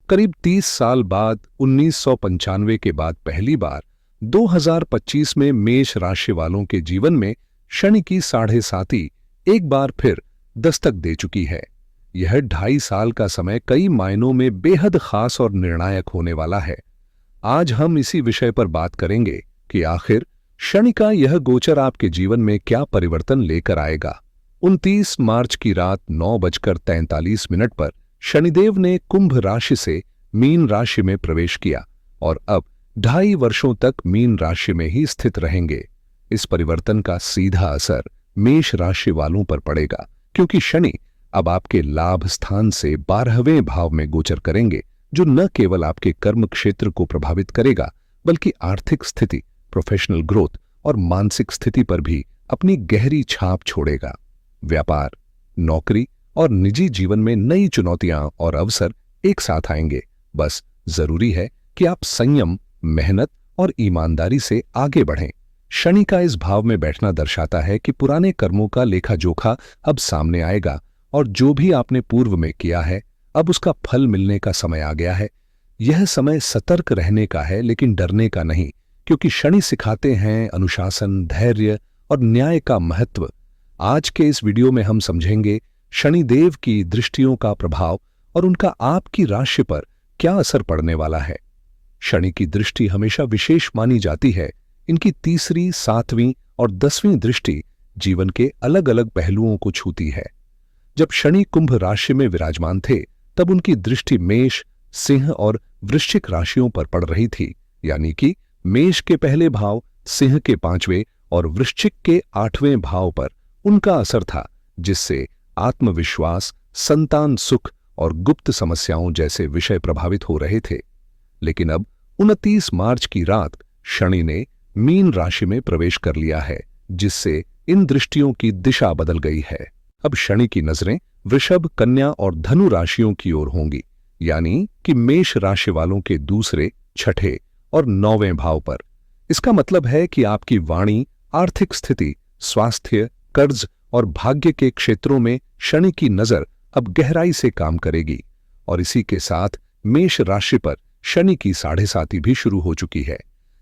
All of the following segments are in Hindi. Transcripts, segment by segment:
करीब 30 साल बाद 1995 के बाद पहली बार 2025 में मेष राशि वालों के जीवन में शनि की 7.5 एक बार फिर दस्तक दे चुकी है। यह 2.5 साल का समय कई मायनों में बेहद खास और निर्णायक होने वाला है। आज हम इसी विषय पर बात करेंगे कि आखिर शनि का यह गोचर आपके जीवन में क्या परिवर्तन लेकर आएगा। 29 मार्च की रात 9:43 पर शनिदेव ने कुंभ राशि से मीन राशि में प्रवेश किया और अब 2.5 वर्षों तक मीन राशि में ही स्थित रहेंगे। इस परिवर्तन का सीधा असर मेष राशि वालों पर पड़ेगा, क्योंकि शनि अब आपके लाभ स्थान से 12वें भाव में गोचर करेंगे, जो न केवल आपके कर्म क्षेत्र को प्रभावित करेगा बल्कि आर्थिक स्थिति, प्रोफेशनल ग्रोथ और मानसिक स्थिति पर भी अपनी गहरी छाप छोड़ेगा। व्यापार, नौकरी और निजी जीवन में नई चुनौतियां और अवसर एक साथ आएंगे। बस जरूरी है कि आप संयम, मेहनत और ईमानदारी से आगे बढ़ें। शनि का इस भाव में बैठना दर्शाता है कि पुराने कर्मों का लेखा जोखा अब सामने आएगा और जो भी आपने पूर्व में किया है अब उसका फल मिलने का समय आ गया है। यह समय सतर्क रहने का है, लेकिन डरने का नहीं, क्योंकि शनि सिखाते हैं अनुशासन, धैर्य और न्याय का महत्व। आज के इस वीडियो में हम समझेंगे शनिदेव की दृष्टियों का प्रभाव और उनका आपकी राशि पर क्या असर पड़ने वाला है। शनि की दृष्टि हमेशा विशेष मानी जाती है। इनकी 3री, 7वीं और 10वीं दृष्टि जीवन के अलग अलग पहलुओं को छूती है। जब शनि कुंभ राशि में विराजमान थे तब उनकी दृष्टि मेष, सिंह और वृश्चिक राशियों पर पड़ रही थी, यानी कि मेष के पहले भाव, सिंह के 5वें और वृश्चिक के 8वें भाव पर उनका असर था, जिससे आत्मविश्वास, संतान सुख और गुप्त समस्याओं जैसे विषय प्रभावित हो रहे थे। लेकिन अब 29 मार्च की रात शनि ने मीन राशि में प्रवेश कर लिया है, जिससे इन दृष्टियों की दिशा बदल गई है। अब शनि की नजरें वृषभ, कन्या और धनु राशियों की ओर होंगी, यानी कि मेष राशि वालों के 2, 6 और 9वें भाव पर। इसका मतलब है कि आपकी वाणी, आर्थिक स्थिति, स्वास्थ्य, कर्ज और भाग्य के क्षेत्रों में शनि की नजर अब गहराई से काम करेगी। और इसी के साथ मेष राशि पर शनि की 7.5 भी शुरू हो चुकी है।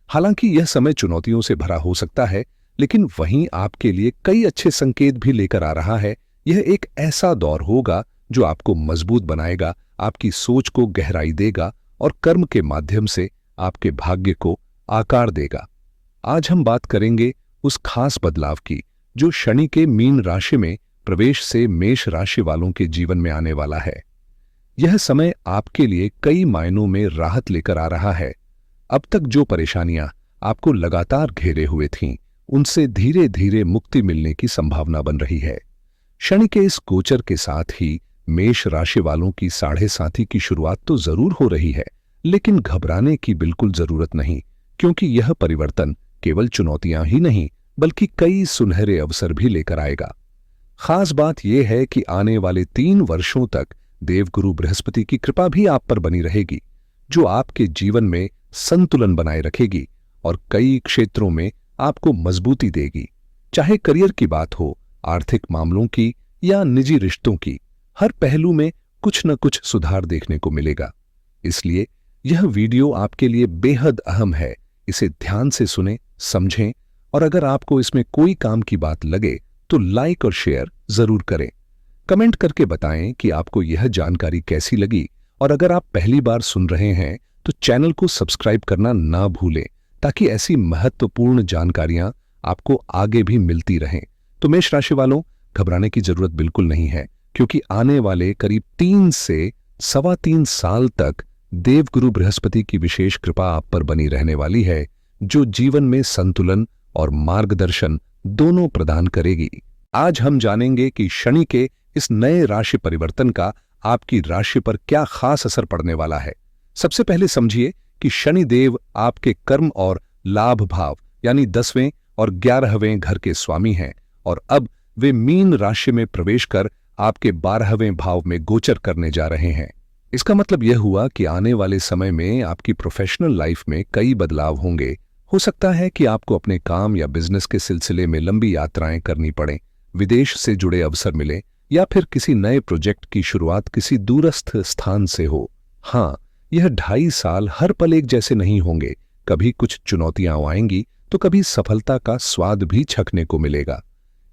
हालांकि यह समय चुनौतियों से भरा हो सकता है, लेकिन वहीं आपके लिए कई अच्छे संकेत भी लेकर आ रहा है। यह एक ऐसा दौर होगा जो आपको मजबूत बनाएगा, आपकी सोच को गहराई देगा और कर्म के माध्यम से आपके भाग्य को आकार देगा। आज हम बात करेंगे उस खास बदलाव की जो शनि के मीन राशि में प्रवेश से मेष राशि वालों के जीवन में आने वाला है। यह समय आपके लिए कई मायनों में राहत लेकर आ रहा है। अब तक जो परेशानियां आपको लगातार घेरे हुए थीं, उनसे धीरे धीरे मुक्ति मिलने की संभावना बन रही है। शनि के इस गोचर के साथ ही मेष राशि वालों की 7.5 की शुरुआत तो जरूर हो रही है, लेकिन घबराने की बिल्कुल जरूरत नहीं, क्योंकि यह परिवर्तन केवल चुनौतियां ही नहीं बल्कि कई सुनहरे अवसर भी लेकर आएगा। खास बात यह है कि आने वाले 3 वर्षों तक देवगुरु बृहस्पति की कृपा भी आप पर बनी रहेगी, जो आपके जीवन में संतुलन बनाए रखेगी और कई क्षेत्रों में आपको मजबूती देगी। चाहे करियर की बात हो, आर्थिक मामलों की या निजी रिश्तों की, हर पहलू में कुछ न कुछ सुधार देखने को मिलेगा। इसलिए यह वीडियो आपके लिए बेहद अहम है। इसे ध्यान से सुनें, समझें और अगर आपको इसमें कोई काम की बात लगे तो लाइक और शेयर जरूर करें। कमेंट करके बताएं कि आपको यह जानकारी कैसी लगी, और अगर आप पहली बार सुन रहे हैं तो चैनल को सब्सक्राइब करना ना भूलें, ताकि ऐसी महत्वपूर्ण जानकारियां आपको आगे भी मिलती रहें। तो मेष राशि वालों, घबराने की जरूरत बिल्कुल नहीं है, क्योंकि आने वाले करीब 3 से 3.25 साल तक देवगुरु बृहस्पति की विशेष कृपा आप पर बनी रहने वाली है, जो जीवन में संतुलन और मार्गदर्शन दोनों प्रदान करेगी। आज हम जानेंगे कि शनि के इस नए राशि परिवर्तन का आपकी राशि पर क्या खास असर पड़ने वाला है। सबसे पहले समझिए कि शनि देव आपके कर्म और लाभ भाव यानी 10वें और 11वें घर के स्वामी हैं, और अब वे मीन राशि में प्रवेश कर आपके 12वें भाव में गोचर करने जा रहे हैं। इसका मतलब यह हुआ कि आने वाले समय में आपकी प्रोफेशनल लाइफ में कई बदलाव होंगे। हो सकता है कि आपको अपने काम या बिजनेस के सिलसिले में लंबी यात्राएं करनी पड़ें, विदेश से जुड़े अवसर मिले या फिर किसी नए प्रोजेक्ट की शुरुआत किसी दूरस्थ स्थान से हो। हाँ, यह 2.5 साल हर पल एक जैसे नहीं होंगे। कभी कुछ चुनौतियां आएंगी तो कभी सफलता का स्वाद भी चखने को मिलेगा।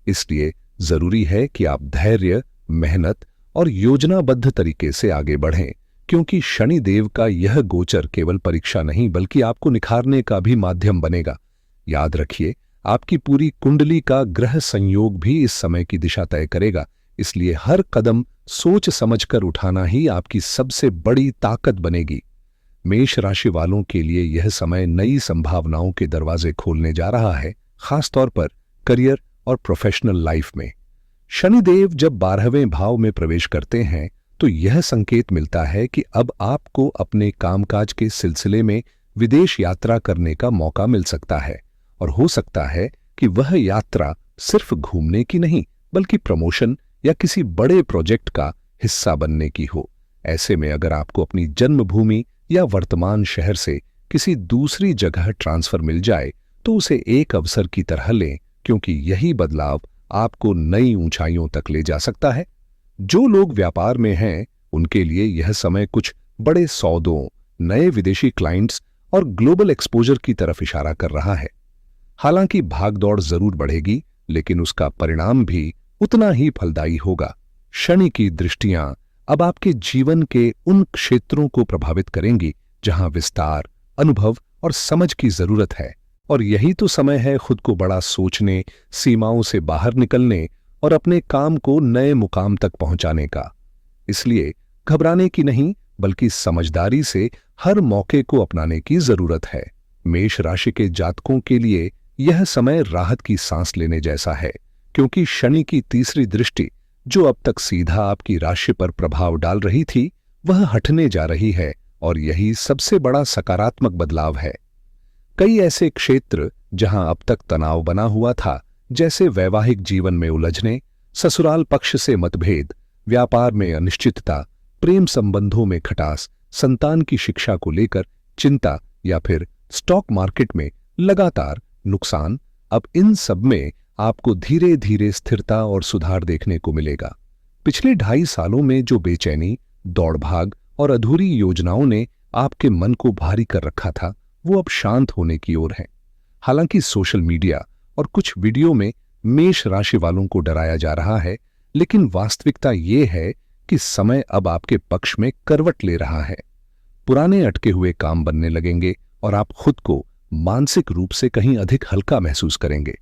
इसलिए जरूरी है कि आप धैर्य, मेहनत और योजनाबद्ध तरीके से आगे बढ़ें, क्योंकि शनिदेव का यह गोचर केवल परीक्षा नहीं बल्कि आपको निखारने का भी माध्यम बनेगा। याद रखिए, आपकी पूरी कुंडली का ग्रह संयोग भी इस समय की दिशा तय करेगा। इसलिए हर कदम सोच समझकर उठाना ही आपकी सबसे बड़ी ताकत बनेगी। मेष राशि वालों के लिए यह समय नई संभावनाओं के दरवाजे खोलने जा रहा है, खासतौर पर करियर और प्रोफेशनल लाइफ में। शनिदेव जब 12वें भाव में प्रवेश करते हैं तो यह संकेत मिलता है कि अब आपको अपने कामकाज के सिलसिले में विदेश यात्रा करने का मौका मिल सकता है, और हो सकता है कि वह यात्रा सिर्फ घूमने की नहीं बल्कि प्रमोशन या किसी बड़े प्रोजेक्ट का हिस्सा बनने की हो। ऐसे में अगर आपको अपनी जन्मभूमि या वर्तमान शहर से किसी दूसरी जगह ट्रांसफर मिल जाए तो उसे एक अवसर की तरह लें, क्योंकि यही बदलाव आपको नई ऊंचाइयों तक ले जा सकता है। जो लोग व्यापार में हैं उनके लिए यह समय कुछ बड़े सौदों, नए विदेशी क्लाइंट्स और ग्लोबल एक्सपोजर की तरफ इशारा कर रहा है। हालांकि भागदौड़ जरूर बढ़ेगी, लेकिन उसका परिणाम भी उतना ही फलदायी होगा। शनि की दृष्टियां अब आपके जीवन के उन क्षेत्रों को प्रभावित करेंगी जहां विस्तार, अनुभव और समझ की जरूरत है, और यही तो समय है खुद को बड़ा सोचने, सीमाओं से बाहर निकलने और अपने काम को नए मुकाम तक पहुंचाने का। इसलिए घबराने की नहीं बल्कि समझदारी से हर मौके को अपनाने की जरूरत है। मेष राशि के जातकों के लिए यह समय राहत की सांस लेने जैसा है, क्योंकि शनि की तीसरी दृष्टि जो अब तक सीधा आपकी राशि पर प्रभाव डाल रही थी वह हटने जा रही है, और यही सबसे बड़ा सकारात्मक बदलाव है। कई ऐसे क्षेत्र जहां अब तक तनाव बना हुआ था, जैसे वैवाहिक जीवन में उलझने, ससुराल पक्ष से मतभेद, व्यापार में अनिश्चितता, प्रेम संबंधों में खटास, संतान की शिक्षा को लेकर चिंता या फिर स्टॉक मार्केट में लगातार नुकसान, अब इन सब में आपको धीरे धीरे स्थिरता और सुधार देखने को मिलेगा। पिछले 2.5 सालों में जो बेचैनी, दौड़भाग और अधूरी योजनाओं ने आपके मन को भारी कर रखा था वो अब शांत होने की ओर है। हालांकि सोशल मीडिया और कुछ वीडियो में मेष राशि वालों को डराया जा रहा है, लेकिन वास्तविकता ये है कि समय अब आपके पक्ष में करवट ले रहा है। पुराने अटके हुए काम बनने लगेंगे और आप खुद को मानसिक रूप से कहीं अधिक हल्का महसूस करेंगे।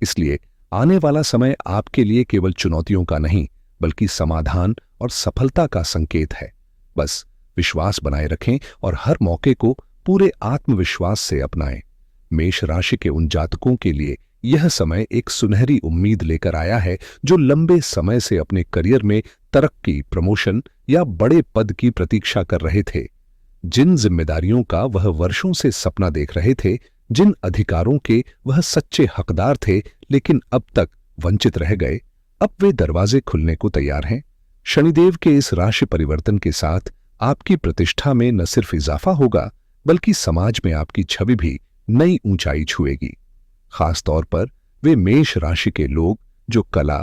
इसलिए आने वाला समय आपके लिए केवल चुनौतियों का नहीं बल्कि समाधान और सफलता का संकेत है। बस विश्वास बनाए रखें और हर मौके को पूरे आत्मविश्वास से अपनाएं। मेष राशि के उन जातकों के लिए यह समय एक सुनहरी उम्मीद लेकर आया है जो लंबे समय से अपने करियर में तरक्की, प्रमोशन या बड़े पद की प्रतीक्षा कर रहे थे। जिन जिम्मेदारियों का वह वर्षों से सपना देख रहे थे, जिन अधिकारों के वह सच्चे हकदार थे लेकिन अब तक वंचित रह गए, अब वे दरवाजे खुलने को तैयार हैं। शनिदेव के इस राशि परिवर्तन के साथ आपकी प्रतिष्ठा में न सिर्फ इजाफा होगा बल्कि समाज में आपकी छवि भी नई ऊंचाई छुएगी। खास तौर पर वे मेष राशि के लोग जो कला,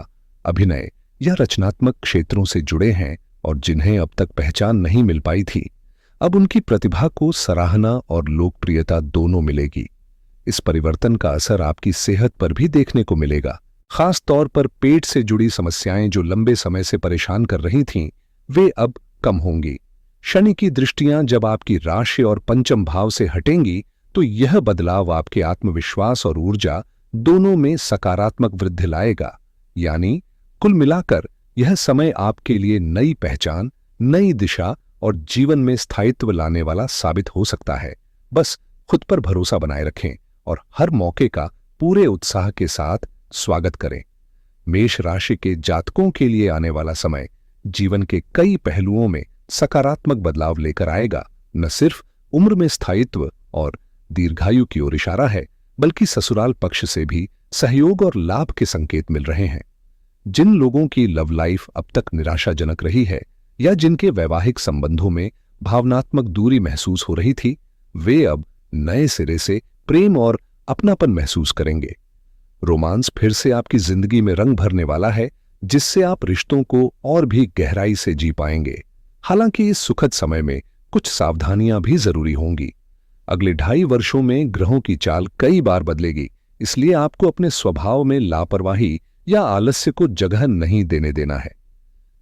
अभिनय या रचनात्मक क्षेत्रों से जुड़े हैं और जिन्हें अब तक पहचान नहीं मिल पाई थी, अब उनकी प्रतिभा को सराहना और लोकप्रियता दोनों मिलेगी। इस परिवर्तन का असर आपकी सेहत पर भी देखने को मिलेगा। खास तौर पर पेट से जुड़ी समस्याएं जो लंबे समय से परेशान कर रही थीं, वे अब कम होंगी। शनि की दृष्टियां जब आपकी राशि और पंचम भाव से हटेंगी तो यह बदलाव आपके आत्मविश्वास और ऊर्जा दोनों में सकारात्मक वृद्धि लाएगा। यानी कुल मिलाकर यह समय आपके लिए नई पहचान, नई दिशा और जीवन में स्थायित्व लाने वाला साबित हो सकता है। बस खुद पर भरोसा बनाए रखें और हर मौके का पूरे उत्साह के साथ स्वागत करें। मेष राशि के जातकों के लिए आने वाला समय जीवन के कई पहलुओं में सकारात्मक बदलाव लेकर आएगा। न सिर्फ उम्र में स्थायित्व और दीर्घायु की ओर इशारा है, बल्कि ससुराल पक्ष से भी सहयोग और लाभ के संकेत मिल रहे हैं। जिन लोगों की लव लाइफ अब तक निराशाजनक रही है या जिनके वैवाहिक संबंधों में भावनात्मक दूरी महसूस हो रही थी, वे अब नए सिरे से प्रेम और अपनापन महसूस करेंगे। रोमांस फिर से आपकी जिंदगी में रंग भरने वाला है, जिससे आप रिश्तों को और भी गहराई से जी पाएंगे। हालांकि इस सुखद समय में कुछ सावधानियां भी जरूरी होंगी। अगले 2.5 वर्षों में ग्रहों की चाल कई बार बदलेगी, इसलिए आपको अपने स्वभाव में लापरवाही या आलस्य को जगह नहीं देने देना है।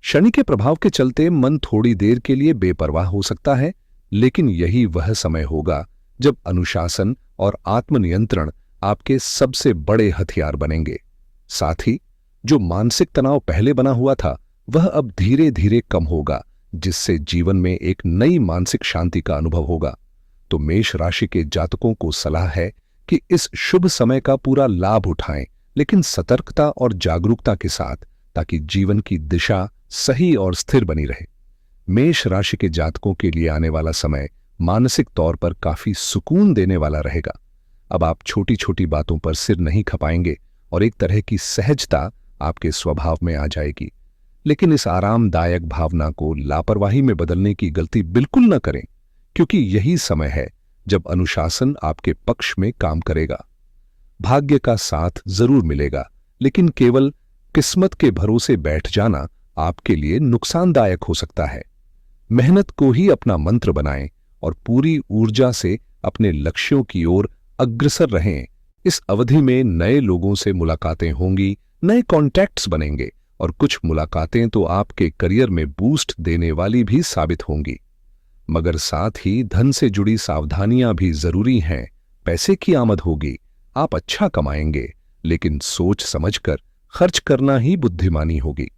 शनि के प्रभाव के चलते मन थोड़ी देर के लिए बेपरवाह हो सकता है, लेकिन यही वह समय होगा जब अनुशासन और आत्मनियंत्रण आपके सबसे बड़े हथियार बनेंगे। साथ ही जो मानसिक तनाव पहले बना हुआ था वह अब धीरे धीरे कम होगा, जिससे जीवन में एक नई मानसिक शांति का अनुभव होगा। तो मेष राशि के जातकों को सलाह है कि इस शुभ समय का पूरा लाभ उठाएं, लेकिन सतर्कता और जागरूकता के साथ, ताकि जीवन की दिशा सही और स्थिर बनी रहे। मेष राशि के जातकों के लिए आने वाला समय मानसिक तौर पर काफी सुकून देने वाला रहेगा। अब आप छोटी छोटी बातों पर सिर नहीं खपाएंगे और एक तरह की सहजता आपके स्वभाव में आ जाएगी। लेकिन इस आरामदायक भावना को लापरवाही में बदलने की गलती बिल्कुल न करें, क्योंकि यही समय है जब अनुशासन आपके पक्ष में काम करेगा। भाग्य का साथ जरूर मिलेगा, लेकिन केवल किस्मत के भरोसे बैठ जाना आपके लिए नुकसानदायक हो सकता है। मेहनत को ही अपना मंत्र बनाएं और पूरी ऊर्जा से अपने लक्ष्यों की ओर अग्रसर रहें। इस अवधि में नए लोगों से मुलाकातें होंगी, नए कॉन्टैक्ट्स बनेंगे और कुछ मुलाकातें तो आपके करियर में बूस्ट देने वाली भी साबित होंगी। मगर साथ ही धन से जुड़ी सावधानियां भी जरूरी हैं। पैसे की आमद होगी, आप अच्छा कमाएंगे, लेकिन सोच समझकर खर्च करना ही बुद्धिमानी होगी।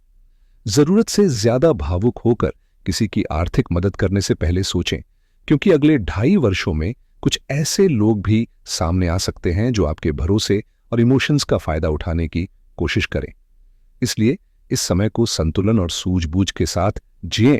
जरूरत से ज्यादा भावुक होकर किसी की आर्थिक मदद करने से पहले सोचें, क्योंकि अगले 2.5 वर्षों में कुछ ऐसे लोग भी सामने आ सकते हैं जो आपके भरोसे और इमोशंस का फायदा उठाने की कोशिश करें। इसलिए इस समय को संतुलन और सूझबूझ के साथ जिएं,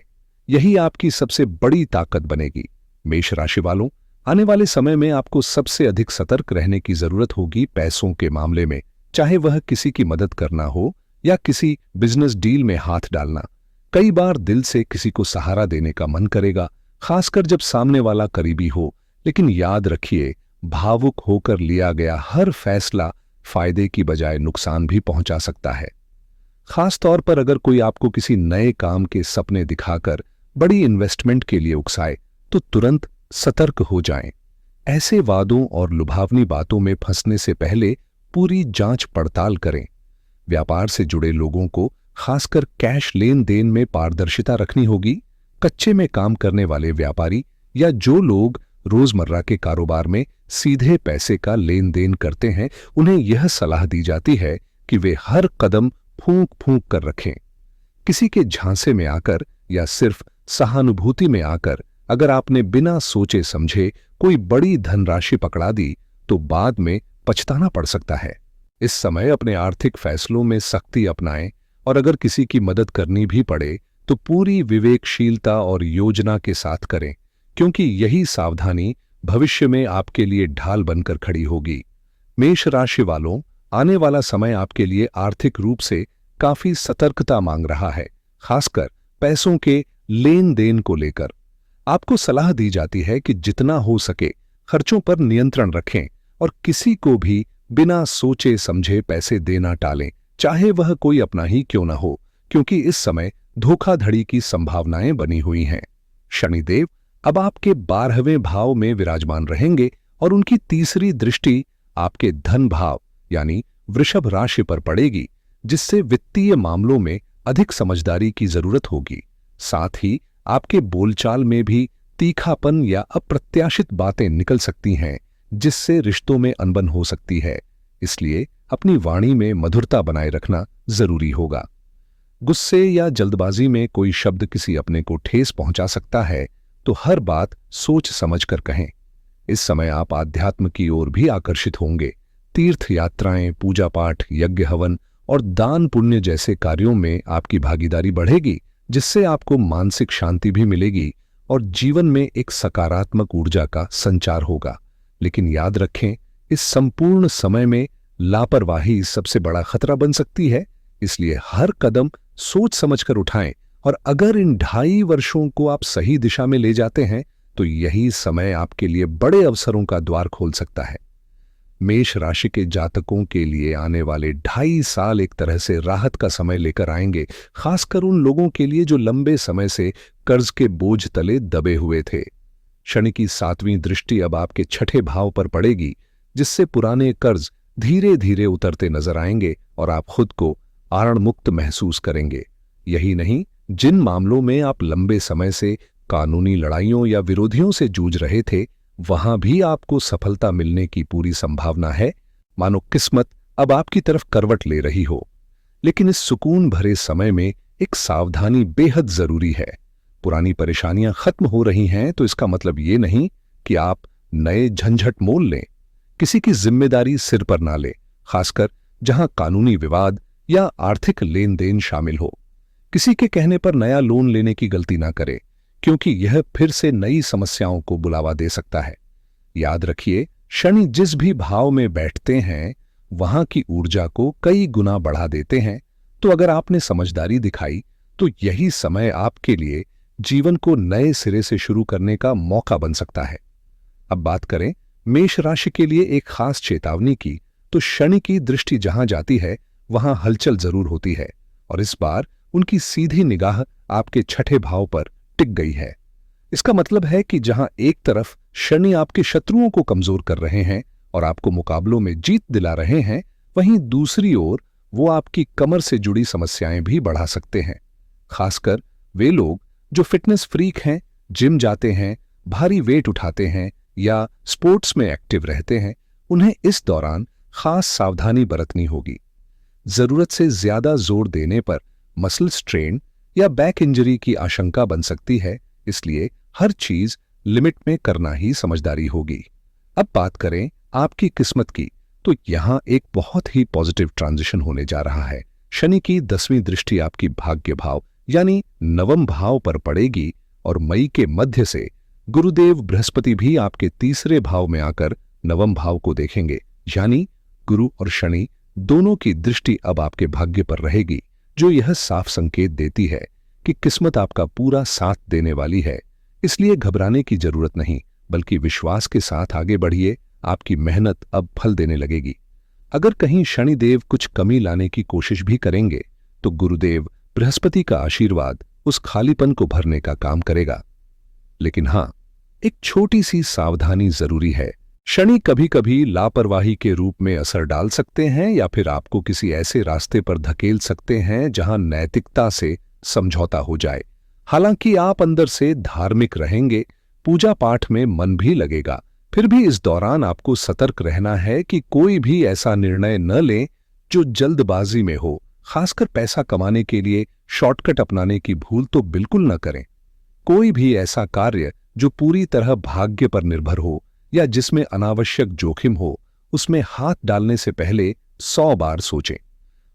यही आपकी सबसे बड़ी ताकत बनेगी। मेष राशि वालों, आने वाले समय में आपको सबसे अधिक सतर्क रहने की जरूरत होगी पैसों के मामले में, चाहे वह किसी की मदद करना हो या किसी बिजनेस डील में हाथ डालना। कई बार दिल से किसी को सहारा देने का मन करेगा, खासकर जब सामने वाला करीबी हो, लेकिन याद रखिए, भावुक होकर लिया गया हर फैसला फायदे की बजाय नुकसान भी पहुंचा सकता है। खास तौर पर अगर कोई आपको किसी नए काम के सपने दिखाकर बड़ी इन्वेस्टमेंट के लिए उकसाए, तो तुरंत सतर्क हो जाएं। ऐसे वादों और लुभावनी बातों में फंसने से पहले पूरी जांच पड़ताल करें। व्यापार से जुड़े लोगों को खासकर कैश लेन देन में पारदर्शिता रखनी होगी। कच्चे में काम करने वाले व्यापारी या जो लोग रोजमर्रा के कारोबार में सीधे पैसे का लेन देन करते हैं, उन्हें यह सलाह दी जाती है कि वे हर कदम फूंक फूंक कर रखें। किसी के झांसे में आकर या सिर्फ सहानुभूति में आकर अगर आपने बिना सोचे समझे कोई बड़ी धनराशि पकड़ा दी, तो बाद में पछताना पड़ सकता है। इस समय अपने आर्थिक फैसलों में सख्ती अपनाएं और अगर किसी की मदद करनी भी पड़े तो पूरी विवेकशीलता और योजना के साथ करें, क्योंकि यही सावधानी भविष्य में आपके लिए ढाल बनकर खड़ी होगी। मेष राशि वालों, आने वाला समय आपके लिए आर्थिक रूप से काफी सतर्कता मांग रहा है, खासकर पैसों के लेन देन को लेकर। आपको सलाह दी जाती है कि जितना हो सके खर्चों पर नियंत्रण रखें और किसी को भी बिना सोचे समझे पैसे देना टालें, चाहे वह कोई अपना ही क्यों न हो, क्योंकि इस समय धोखाधड़ी की संभावनाएं बनी हुई हैं। शनिदेव अब आपके 12वें भाव में विराजमान रहेंगे और उनकी तीसरी दृष्टि आपके धन भाव यानी वृषभ राशि पर पड़ेगी, जिससे वित्तीय मामलों में अधिक समझदारी की जरूरत होगी। साथ ही आपके बोलचाल में भी तीखापन या अप्रत्याशित बातें निकल सकती हैं, जिससे रिश्तों में अनबन हो सकती है। इसलिए अपनी वाणी में मधुरता बनाए रखना जरूरी होगा। गुस्से या जल्दबाजी में कोई शब्द किसी अपने को ठेस पहुंचा सकता है, तो हर बात सोच समझकर कहें। इस समय आप आध्यात्म की ओर भी आकर्षित होंगे। तीर्थ यात्राएं, पूजा पाठ, यज्ञ हवन और दान पुण्य जैसे कार्यों में आपकी भागीदारी बढ़ेगी, जिससे आपको मानसिक शांति भी मिलेगी और जीवन में एक सकारात्मक ऊर्जा का संचार होगा। लेकिन याद रखें, इस संपूर्ण समय में लापरवाही सबसे बड़ा खतरा बन सकती है, इसलिए हर कदम सोच समझकर उठाएं और अगर इन 2.5 वर्षों को आप सही दिशा में ले जाते हैं, तो यही समय आपके लिए बड़े अवसरों का द्वार खोल सकता है। मेष राशि के जातकों के लिए आने वाले 2.5 साल एक तरह से राहत का समय लेकर आएंगे, खासकर उन लोगों के लिए जो लंबे समय से कर्ज के बोझ तले दबे हुए थे। शनि की 7वीं दृष्टि अब आपके 6ठे भाव पर पड़ेगी, जिससे पुराने कर्ज धीरे धीरे उतरते नजर आएंगे और आप खुद को आरण मुक्त महसूस करेंगे। यही नहीं, जिन मामलों में आप लंबे समय से कानूनी लड़ाइयों या विरोधियों से जूझ रहे थे, वहां भी आपको सफलता मिलने की पूरी संभावना है, मानो किस्मत अब आपकी तरफ करवट ले रही हो। लेकिन इस सुकून भरे समय में एक सावधानी बेहद जरूरी है। पुरानी परेशानियां खत्म हो रही हैं तो इसका मतलब ये नहीं कि आप नए झंझट मोल लें। किसी की जिम्मेदारी सिर पर ना लें, खासकर जहां कानूनी विवाद या आर्थिक लेन देन शामिल हो। किसी के कहने पर नया लोन लेने की गलती ना करें, क्योंकि यह फिर से नई समस्याओं को बुलावा दे सकता है। याद रखिए, शनि जिस भी भाव में बैठते हैं वहां की ऊर्जा को कई गुना बढ़ा देते हैं। तो अगर आपने समझदारी दिखाई तो यही समय आपके लिए जीवन को नए सिरे से शुरू करने का मौका बन सकता है। अब बात करें मेष राशि के लिए एक खास चेतावनी की, तो शनि की दृष्टि जहां जाती है वहां हलचल जरूर होती है, और इस बार उनकी सीधी निगाह आपके 6ठे भाव पर टिक गई है। इसका मतलब है कि जहां एक तरफ शनि आपके शत्रुओं को कमजोर कर रहे हैं और आपको मुकाबलों में जीत दिला रहे हैं, वहीं दूसरी ओर वो आपकी कमर से जुड़ी समस्याएं भी बढ़ा सकते हैं। खासकर वे लोग जो फिटनेस फ्रीक हैं, जिम जाते हैं, भारी वेट उठाते हैं या स्पोर्ट्स में एक्टिव रहते हैं, उन्हें इस दौरान खास सावधानी बरतनी होगी। जरूरत से ज्यादा जोर देने पर मसल स्ट्रेन या बैक इंजरी की आशंका बन सकती है, इसलिए हर चीज लिमिट में करना ही समझदारी होगी। अब बात करें आपकी किस्मत की, तो यहां एक बहुत ही पॉजिटिव ट्रांजिशन होने जा रहा है। शनि की 10वीं दृष्टि आपकी भाग्य भाव यानी नवम भाव पर पड़ेगी और मई के मध्य से गुरुदेव बृहस्पति भी आपके 3रे भाव में आकर नवम भाव को देखेंगे। यानी गुरु और शनि दोनों की दृष्टि अब आपके भाग्य पर रहेगी, जो यह साफ संकेत देती है कि किस्मत आपका पूरा साथ देने वाली है। इसलिए घबराने की जरूरत नहीं, बल्कि विश्वास के साथ आगे बढ़िए। आपकी मेहनत अब फल देने लगेगी। अगर कहीं शनिदेव कुछ कमी लाने की कोशिश भी करेंगे तो गुरुदेव बृहस्पति का आशीर्वाद उस खालीपन को भरने का काम करेगा। लेकिन हां, एक छोटी सी सावधानी जरूरी है। शनि कभी कभी लापरवाही के रूप में असर डाल सकते हैं या फिर आपको किसी ऐसे रास्ते पर धकेल सकते हैं जहां नैतिकता से समझौता हो जाए। हालांकि आप अंदर से धार्मिक रहेंगे, पूजा पाठ में मन भी लगेगा, फिर भी इस दौरान आपको सतर्क रहना है कि कोई भी ऐसा निर्णय न लें जो जल्दबाजी में हो। खासकर पैसा कमाने के लिए शॉर्टकट अपनाने की भूल तो बिल्कुल न करें। कोई भी ऐसा कार्य जो पूरी तरह भाग्य पर निर्भर हो या जिसमें अनावश्यक जोखिम हो, उसमें हाथ डालने से पहले 100 बार सोचें।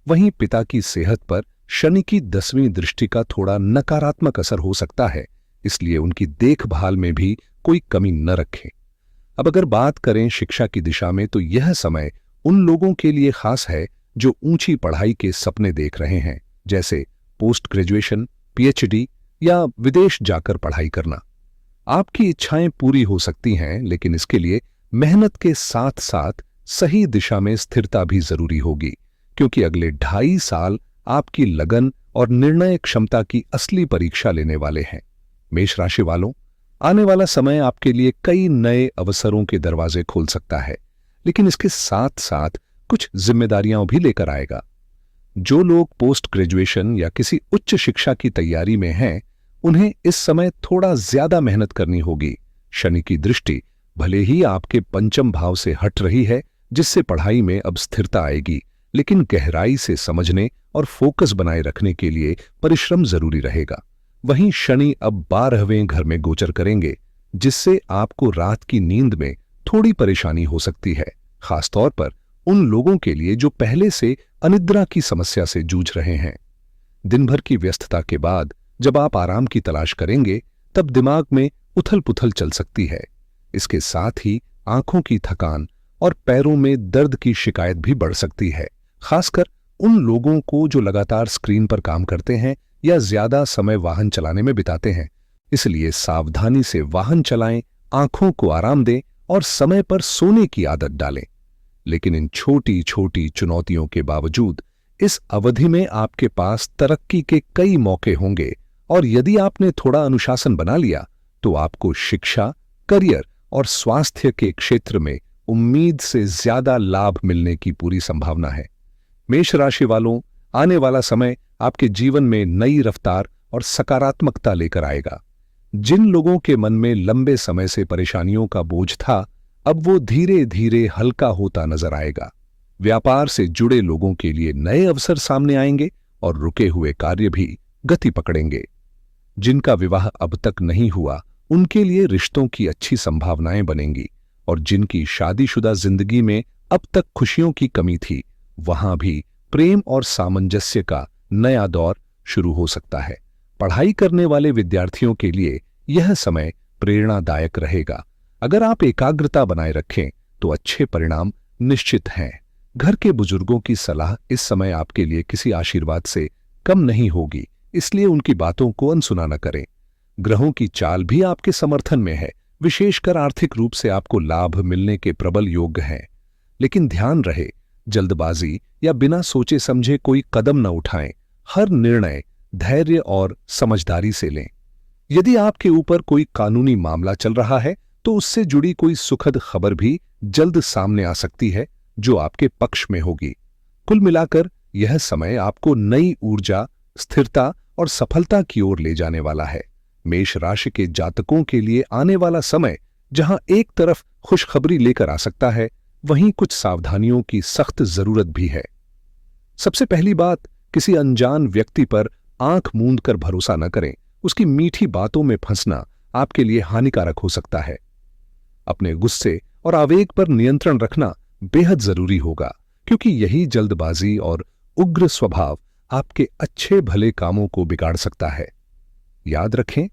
वहीं पिता की सेहत पर शनि की 10वीं दृष्टि का थोड़ा नकारात्मक असर हो सकता है, इसलिए उनकी देखभाल में भी कोई कमी न रखें। अब अगर बात करें शिक्षा की दिशा में, तो यह समय उन लोगों के लिए खास है जो ऊंची पढ़ाई के सपने देख रहे हैं, जैसे पोस्ट ग्रेजुएशन, पीएचडी या विदेश जाकर पढ़ाई करना। आपकी इच्छाएं पूरी हो सकती हैं, लेकिन इसके लिए मेहनत के साथ साथ सही दिशा में स्थिरता भी जरूरी होगी, क्योंकि अगले 2.5 साल आपकी लगन और निर्णय क्षमता की असली परीक्षा लेने वाले हैं। मेष राशि वालों, आने वाला समय आपके लिए कई नए अवसरों के दरवाजे खोल सकता है, लेकिन इसके साथ साथ कुछ जिम्मेदारियां भी लेकर आएगा। जो लोग पोस्ट ग्रेजुएशन या किसी उच्च शिक्षा की तैयारी में हैं, उन्हें इस समय थोड़ा ज्यादा मेहनत करनी होगी। शनि की दृष्टि भले ही आपके 5म भाव से हट रही है, जिससे पढ़ाई में अब स्थिरता आएगी, लेकिन गहराई से समझने और फोकस बनाए रखने के लिए परिश्रम जरूरी रहेगा। वहीं शनि अब 12वें घर में गोचर करेंगे, जिससे आपको रात की नींद में थोड़ी परेशानी हो सकती है, खासतौर पर उन लोगों के लिए जो पहले से अनिद्रा की समस्या से जूझ रहे हैं। दिन भर की व्यस्तता के बाद जब आप आराम की तलाश करेंगे, तब दिमाग में उथल पुथल चल सकती है। इसके साथ ही आंखों की थकान और पैरों में दर्द की शिकायत भी बढ़ सकती है, खासकर उन लोगों को जो लगातार स्क्रीन पर काम करते हैं या ज्यादा समय वाहन चलाने में बिताते हैं। इसलिए सावधानी से वाहन चलाएं, आंखों को आराम दें और समय पर सोने की आदत डालें। लेकिन इन छोटी छोटी चुनौतियों के बावजूद इस अवधि में आपके पास तरक्की के कई मौके होंगे और यदि आपने थोड़ा अनुशासन बना लिया तो आपको शिक्षा, करियर और स्वास्थ्य के क्षेत्र में उम्मीद से ज्यादा लाभ मिलने की पूरी संभावना है। मेष राशि वालों, आने वाला समय आपके जीवन में नई रफ्तार और सकारात्मकता लेकर आएगा। जिन लोगों के मन में लंबे समय से परेशानियों का बोझ था, अब वो धीरे धीरे हल्का होता नजर आएगा। व्यापार से जुड़े लोगों के लिए नए अवसर सामने आएंगे और रुके हुए कार्य भी गति पकड़ेंगे। जिनका विवाह अब तक नहीं हुआ, उनके लिए रिश्तों की अच्छी संभावनाएं बनेंगी और जिनकी शादीशुदा जिंदगी में अब तक खुशियों की कमी थी, वहां भी प्रेम और सामंजस्य का नया दौर शुरू हो सकता है। पढ़ाई करने वाले विद्यार्थियों के लिए यह समय प्रेरणादायक रहेगा। अगर आप एकाग्रता बनाए रखें तो अच्छे परिणाम निश्चित हैं। घर के बुजुर्गों की सलाह इस समय आपके लिए किसी आशीर्वाद से कम नहीं होगी, इसलिए उनकी बातों को अनसुना न करें। ग्रहों की चाल भी आपके समर्थन में है, विशेषकर आर्थिक रूप से आपको लाभ मिलने के प्रबल योग हैं। लेकिन ध्यान रहे, जल्दबाजी या बिना सोचे समझे कोई कदम न उठाएं। हर निर्णय धैर्य और समझदारी से लें। यदि आपके ऊपर कोई कानूनी मामला चल रहा है तो उससे जुड़ी कोई सुखद खबर भी जल्द सामने आ सकती है जो आपके पक्ष में होगी। कुल मिलाकर यह समय आपको नई ऊर्जा, स्थिरता और सफलता की ओर ले जाने वाला है। मेष राशि के जातकों के लिए आने वाला समय जहां एक तरफ खुशखबरी लेकर आ सकता है, वहीं कुछ सावधानियों की सख्त जरूरत भी है। सबसे पहली बात, किसी अनजान व्यक्ति पर आंख मूंद कर भरोसा न करें। उसकी मीठी बातों में फंसना आपके लिए हानिकारक हो सकता है। अपने गुस्से और आवेग पर नियंत्रण रखना बेहद जरूरी होगा, क्योंकि यही जल्दबाजी और उग्र स्वभाव आपके अच्छे भले कामों को बिगाड़ सकता है। याद रखें,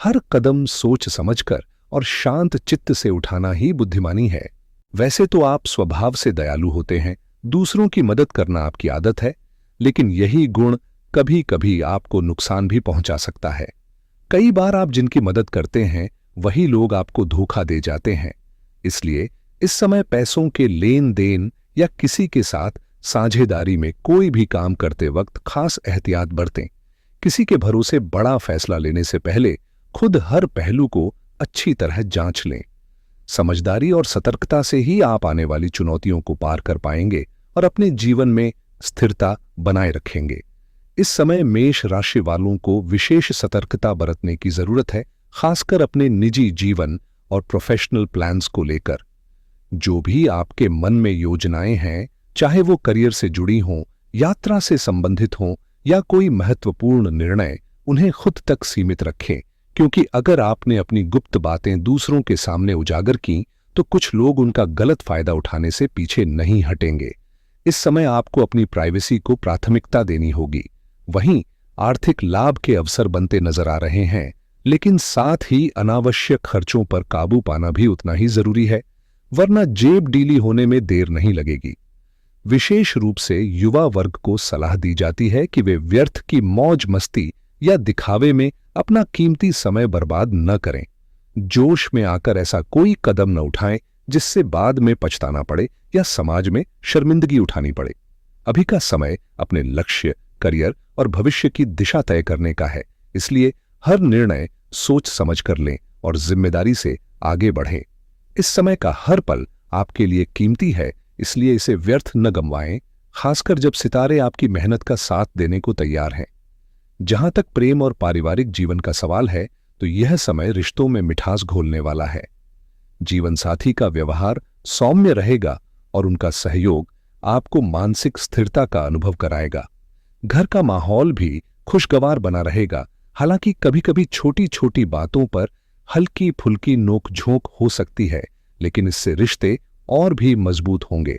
हर कदम सोच समझकर और शांत चित्त से उठाना ही बुद्धिमानी है। वैसे तो आप स्वभाव से दयालु होते हैं, दूसरों की मदद करना आपकी आदत है, लेकिन यही गुण कभी कभी आपको नुकसान भी पहुंचा सकता है। कई बार आप जिनकी मदद करते हैं वही लोग आपको धोखा दे जाते हैं। इसलिए इस समय पैसों के लेन देन या किसी के साथ साझेदारी में कोई भी काम करते वक्त खास एहतियात बरतें। किसी के भरोसे बड़ा फैसला लेने से पहले खुद हर पहलू को अच्छी तरह जांच लें। समझदारी और सतर्कता से ही आप आने वाली चुनौतियों को पार कर पाएंगे और अपने जीवन में स्थिरता बनाए रखेंगे। इस समय मेष राशि वालों को विशेष सतर्कता बरतने की जरूरत है, खासकर अपने निजी जीवन और प्रोफेशनल प्लान्स को लेकर। जो भी आपके मन में योजनाएं हैं, चाहे वो करियर से जुड़ी हों, यात्रा से संबंधित हों या कोई महत्वपूर्ण निर्णय, उन्हें खुद तक सीमित रखें, क्योंकि अगर आपने अपनी गुप्त बातें दूसरों के सामने उजागर की तो कुछ लोग उनका गलत फायदा उठाने से पीछे नहीं हटेंगे। इस समय आपको अपनी प्राइवेसी को प्राथमिकता देनी होगी। वहीं आर्थिक लाभ के अवसर बनते नजर आ रहे हैं, लेकिन साथ ही अनावश्यक खर्चों पर काबू पाना भी उतना ही जरूरी है, वरना जेब ढीली होने में देर नहीं लगेगी। विशेष रूप से युवा वर्ग को सलाह दी जाती है कि वे व्यर्थ की मौज मस्ती या दिखावे में अपना कीमती समय बर्बाद न करें। जोश में आकर ऐसा कोई कदम न उठाएं जिससे बाद में पछताना पड़े या समाज में शर्मिंदगी उठानी पड़े। अभी का समय अपने लक्ष्य, करियर और भविष्य की दिशा तय करने का है, इसलिए हर निर्णय सोच समझ कर लें और जिम्मेदारी से आगे बढ़ें। इस समय का हर पल आपके लिए कीमती है, इसलिए इसे व्यर्थ न गंवाएं, खासकर जब सितारे आपकी मेहनत का साथ देने को तैयार हैं। जहां तक प्रेम और पारिवारिक जीवन का सवाल है, तो यह समय रिश्तों में मिठास घोलने वाला है। जीवन साथी का व्यवहार सौम्य रहेगा और उनका सहयोग आपको मानसिक स्थिरता का अनुभव कराएगा। घर का माहौल भी खुशगवार बना रहेगा। हालांकि कभी-कभी छोटी छोटी बातों पर हल्की फुल्की नोक-झोंक हो सकती है, लेकिन इससे रिश्ते और भी मजबूत होंगे।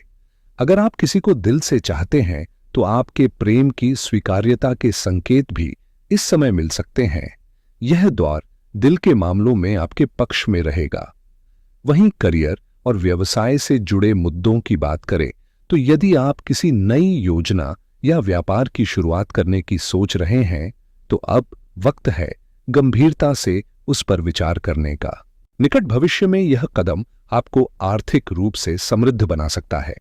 अगर आप किसी को दिल से चाहते हैं तो आपके प्रेम की स्वीकार्यता के संकेत भी इस समय मिल सकते हैं। यह दौर दिल के मामलों में आपके पक्ष में रहेगा। वहीं करियर और व्यवसाय से जुड़े मुद्दों की बात करें तो यदि आप किसी नई योजना या व्यापार की शुरुआत करने की सोच रहे हैं तो अब वक्त है गंभीरता से उस पर विचार करने का। निकट भविष्य में यह कदम आपको आर्थिक रूप से समृद्ध बना सकता है।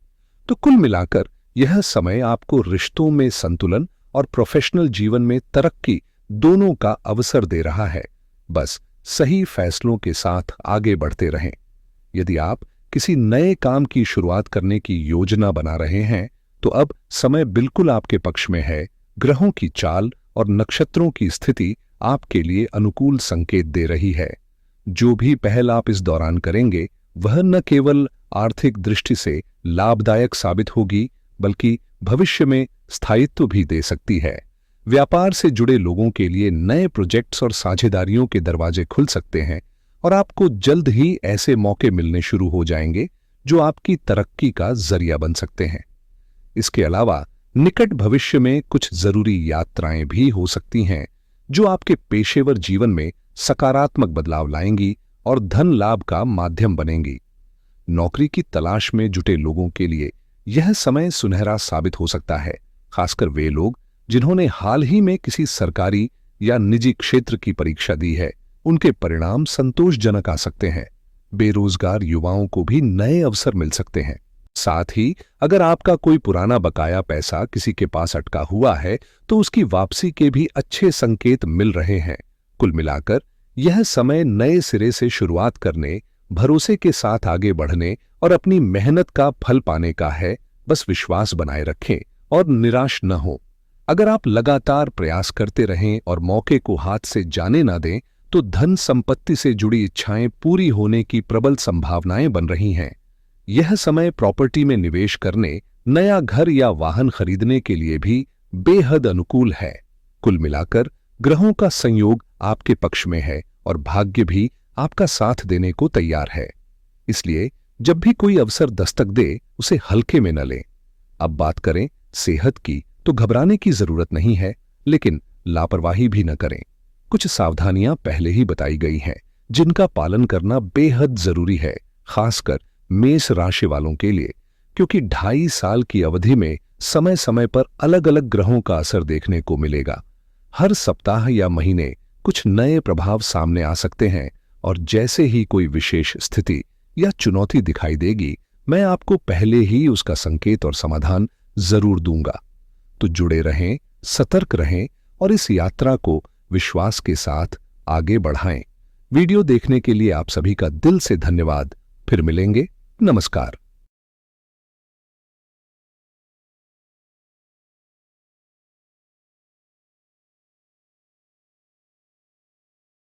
तो कुल मिलाकर यह समय आपको रिश्तों में संतुलन और प्रोफेशनल जीवन में तरक्की दोनों का अवसर दे रहा है। बस सही फैसलों के साथ आगे बढ़ते रहें। यदि आप किसी नए काम की शुरुआत करने की योजना बना रहे हैं तो अब समय बिल्कुल आपके पक्ष में है। ग्रहों की चाल और नक्षत्रों की स्थिति आपके लिए अनुकूल संकेत दे रही है। जो भी पहल आप इस दौरान करेंगे वह न केवल आर्थिक दृष्टि से लाभदायक साबित होगी बल्कि भविष्य में स्थायित्व भी दे सकती है। व्यापार से जुड़े लोगों के लिए नए प्रोजेक्ट्स और साझेदारियों के दरवाजे खुल सकते हैं और आपको जल्द ही ऐसे मौके मिलने शुरू हो जाएंगे जो आपकी तरक्की का जरिया बन सकते हैं। इसके अलावा निकट भविष्य में कुछ जरूरी यात्राएं भी हो सकती हैं जो आपके पेशेवर जीवन में सकारात्मक बदलाव लाएंगी और धन लाभ का माध्यम बनेंगी। नौकरी की तलाश में जुटे लोगों के लिए यह समय सुनहरा साबित हो सकता है, खासकर वे लोग जिन्होंने हाल ही में किसी सरकारी या निजी क्षेत्र की परीक्षा दी है। उनके परिणाम संतोषजनक आ सकते हैं। बेरोजगार युवाओं को भी नए अवसर मिल सकते हैं। साथ ही अगर आपका कोई पुराना बकाया पैसा किसी के पास अटका हुआ है तो उसकी वापसी के भी अच्छे संकेत मिल रहे हैं। कुल मिलाकर यह समय नए सिरे से शुरुआत करने, भरोसे के साथ आगे बढ़ने और अपनी मेहनत का फल पाने का है। बस विश्वास बनाए रखें और निराश न हो। अगर आप लगातार प्रयास करते रहें और मौके को हाथ से जाने ना दें तो धन संपत्ति से जुड़ी इच्छाएं पूरी होने की प्रबल संभावनाएं बन रही हैं। यह समय प्रॉपर्टी में निवेश करने, नया घर या वाहन खरीदने के लिए भी बेहद अनुकूल है। कुल मिलाकर ग्रहों का संयोग आपके पक्ष में है और भाग्य भी आपका साथ देने को तैयार है। इसलिए जब भी कोई अवसर दस्तक दे उसे हल्के में न लें। अब बात करें सेहत की तो घबराने की जरूरत नहीं है, लेकिन लापरवाही भी न करें। कुछ सावधानियां पहले ही बताई गई हैं जिनका पालन करना बेहद जरूरी है, खासकर मेष राशि वालों के लिए, क्योंकि 2.5 साल की अवधि में समय समय पर अलग अलग ग्रहों का असर देखने को मिलेगा। हर सप्ताह या महीने कुछ नए प्रभाव सामने आ सकते हैं और जैसे ही कोई विशेष स्थिति या चुनौती दिखाई देगी मैं आपको पहले ही उसका संकेत और समाधान जरूर दूंगा। तो जुड़े रहें, सतर्क रहें और इस यात्रा को विश्वास के साथ आगे बढ़ाएं। वीडियो देखने के लिए आप सभी का दिल से धन्यवाद। फिर मिलेंगे। नमस्कार।